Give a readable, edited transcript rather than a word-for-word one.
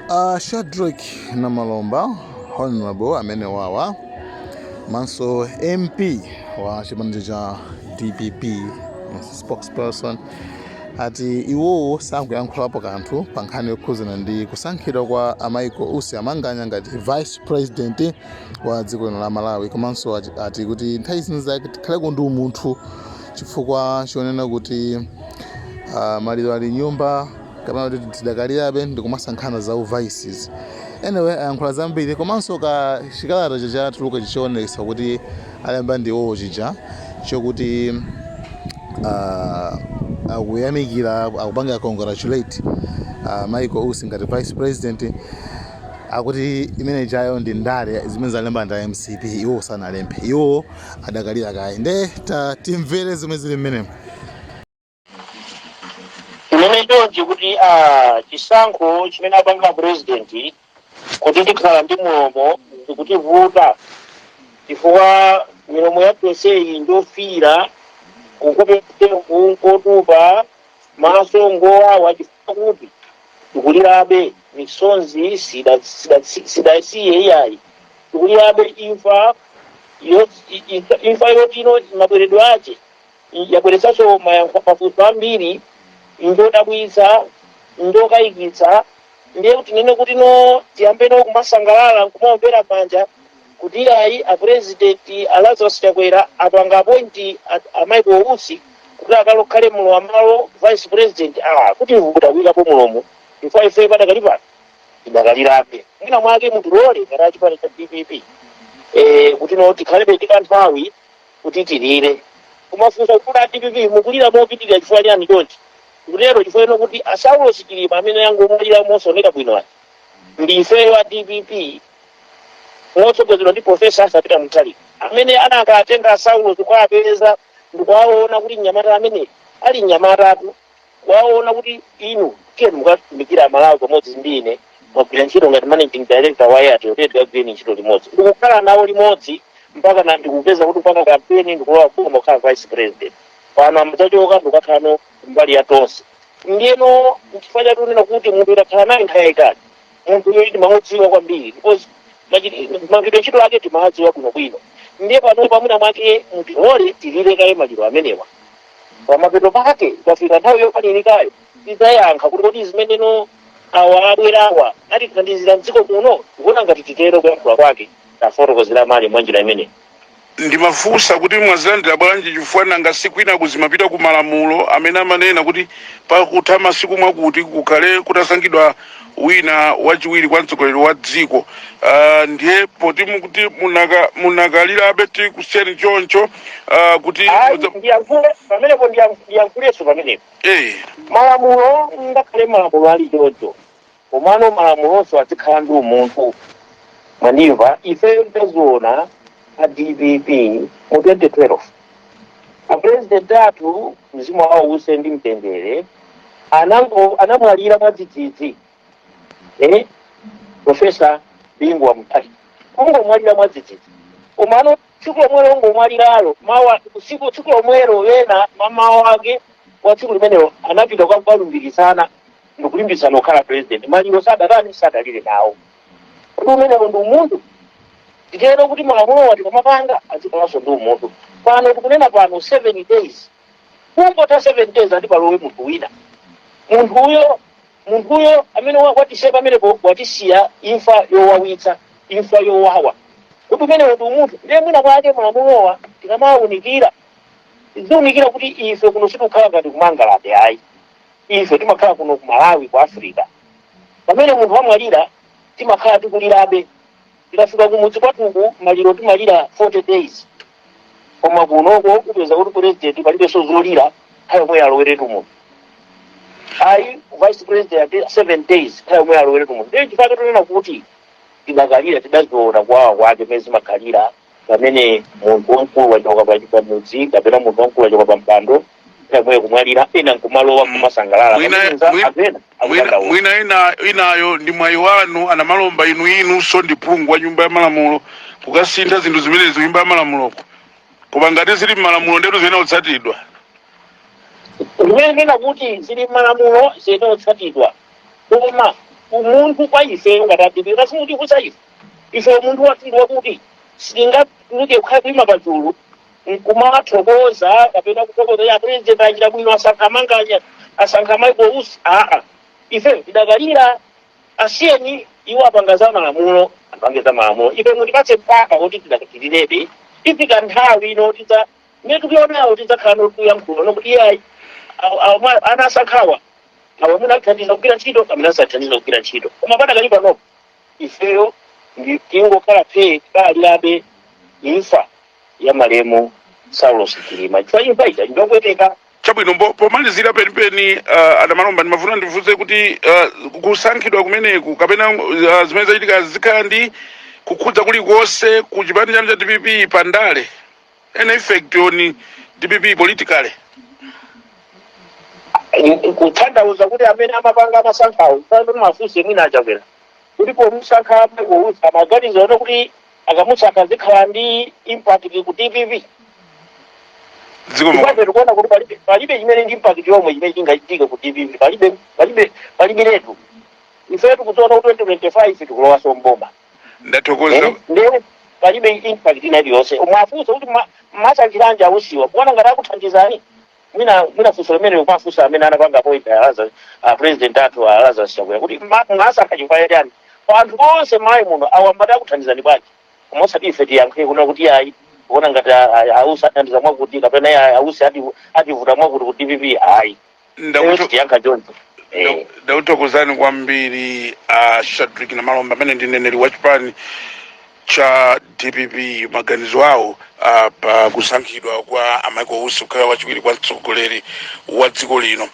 Shadrack Namalomba, Honorable amene wawa manso MP wa chipani cha DPP spokesperson ati iwowo sakuyankhulapo kanthu pa nkhani yokhuzana ndi kusankhidwa kwa Michael Usi Amanganya ngati vice president wa dziko lino la Malawi. Komanso ati kuti nthawi zina zake tikhaleko ndi umunthu chifukwa chonena kuti maliro ali nyumba kapena kuti tidakalirabe ndikumasankhana za vices. Anyway, ayankhula zambiri komanso ka chikalata chatuluka chichionesa kuti alemba ndiwowo chija chokuti akuyamikira akupanga congratulate Michael Usi ngati vice president, akuti imene chayo ndi ndale zimene zalemba nda MCP, iwo sanalembe, iwo adakalira kayi. Nde timvere zimene zili mmenemo. Imene chonje kuti chisankho chimene apanga president kuti tikhala ndi mulomo ndikutivuta chifukwa milomo ya tonseyi ndofira kotupa maso ngowawa chifukwa kuti tikulirabe misonzi sidasiye iyayi, tikulirabe imfa yotino mabweredwe ache yabweretsanso mafunso ambiri ndodabwitsa ndokayikitsa. Ndiye kuti nene kuti no tiyambe no kumasangalala kumaombera manja kuti ayi a president Lazarus Chakwera apanga appoint a Michael Usi kuti akalokhale mulo wa malo vice president. Kuti vuta kuikapo mulomo chifukwa ife padakali pano tidakalirabe mwina mwake mutilole ngati chipani cha DPP kuti no tikhalebe tikanthawi kuti tilire kumafunsa kuti a DPP mukulira mopitirira chifukwa chani chonchi. Lero chifukwa kuti Saulo Chilima amene yangomulira mosoneka bwino ati ndi ife wa DPP motsogozedwa ndi Professor Peter Mutharika amene anakatenga Saulo kuapeza ndikuwaona kuti Nyamata amene ali Nyamatatu, waona kuti inu tiye mukatumikira Malawi pamodzi ndi ine mwagwira ntchito ngati managing director wa Airtel kuti tikagwire ntchito limodzi, ndikukhala nawo limodzi mpaka na ndikupeza kuti panga kampeni ndikulowa kukoma kukhala vice president pano amudzachoka ndikukhalano mbali ya tonse. Ndiyeno chifukwa chakunena kuti munthu idakhala naye nthawi yayitali, munthu uyo timamudziwa kwambiri because magwidwe ntchito ake timadziwa bwinobwino. Ndiye pano pamwina mwake mutilole tilire kaye maliro amenewa pamapeto pake ikafika nthawi yofanirikayo tidzayankha kuti kodi zimeneno awa abwerawa atithandizira mdziko muno kuona ngati titero kuyankhula kwake tafotokozera mali mwanjira imeneyi. Ndimafunsa kuti mwazilandira bwanji chifukwa nanga siku ina kuzimapita ku malamulo amene amanena kuti pakutha masiku mwakuti kukhale kutasankhidwa wina wachiwiri kwa mtsogoleri wa dziko. Ndiye poti mukuti munakalirabe ti kusiyeni choncho kuti pamenepo ndiyankhuleso pamenepo malamulo ngakhale malamulo ali choncho komano malamulonso azikhala ndi umunthu. Mwandimva ife taziona a DPP mu 2012 a president athu mzimu wawo use ndi mtendere anamwalira mwadzidzidzi Professor Bingwa Mutharika ungomwalira mwadzidzidzi umano tsiku lomwelo ungomwaliralo mawa tsiku lomwelo wena mama wake wa tsiku limenelo anapita kukalumbikisana ndikulimbikisana kukhala president maliro sadalire nawo kuti umenewo ndi umunthu. Tikero kuti malamulo wati pamapanga azikalaso ndi umunthu. Pano tikunena pano 7 days kungota 7 days ati palowe munthu wina. Munthu huyo amene watishepa amenepo watisiya imfa yowawitsa, imfa yowawa. Kuti umenewo ndi umunthu. Ndiye mwina mwake malamulowa tikamawunikira tiziwunikira kuti ife kuno sitikukhala ngati kumangalande ayi. Ife timakhala kuno ku Malawi ku Africa. Pamene munthu wamwalira timakhala tikulirabe. Tikafika kumudzi kwatuku maliro timalira 40 days. Koma kunoko upeza kuti president palibenso zolira nthawi yomwe aloweretu munthu. Ayi vice president 7 days nthawi yomwe aloweretu munthu. Ndiye chifukwa tunena kuti tidakalira tidaziona kwawa kwake pezi makhalira pamene munthu wamkulu wachoka pamudzi kapena munthu wamkulu wachoka pa mpando nthawi kumwalira ena nkumalowa kumasangalala. Mwina inayo ndi mwayi wanu anamalomba inu so ndi phungu wa nyumba ya malamulo kukasintha zinthu zimene nyumba ya malamuloko koma ngati zili malamulo ndetu zene otsatidwa. Ndimene kuti zili malamulo zene otsatidwa koma umuntu kwa ife ngatadipiri kasimuti kusa ife umuntu watindwa kuti singatuluke kukhala kulima pachulu nkumathokoza kapena kuthokoza ya president achita bwino asankhamanganya asankha Michael Usi ife tidakalira asiyeni iwo apangaza malamulo apangiza malamulo ife mutipatse mpaka kuti tidakitirebe ifika nthawi ino tiza netukionawo tidzakhala nokuyankhula nokuti iyayi anasankhawa awo amene akuthandiza kugwira ntchito amene asathandiza kugwira ntchito koma padakali panopo ifeyo tingokhala phe tikalirabe imfa ya malemu Saulos Chilima chifukwa imfa ija ndokupweteka. Chabwino pomalizira penipeni adamalomba ndimafuna ndifunse kuti kusankhidwa kumeneku kapena zimene zachitika zikhala ndi kukhudza kulikonse ku chipani chanu cha DPP pandale ene effect on DPP politically kutanthauza kuti amene amapanga amasankhawo pano mafunso mwina achapera kulipo musankha kuuza maganizo ono kuti akamusankha zikhala ndi impact ku DPP tikuona kuti palibe chimene ndi impact yomwe chimene chingachitika ku DPP palibe letu ife tikudziona kuti 2025 tikulowa somboma ndathokoza lero palibe impact inaliyonse mwafunsa kuti masankhiranja ausiwa kuona ngati akuthandizani mwina funso limene kwafunsa amene anapanga point president athu Lazarus Chakwera kuti mwasankha chifukwa chani anthu onse mayi muno awambati akuthandizani bwanji komosati ife tiyankhe kuna kuti ayi kuona ngati ausi athandiza mwakuti kapena ya ausi ativuta mwakuti ku DPP ayi tiyankha choncho. Ndakuthokozani kwambiri Shadrack Namalomba amene ndi mneneri wa chipani cha DPP maganizo awo pa kusankhidwa kwa Michael Usi kukhala wachiwiri kwa mtsogoleri wa dziko lino.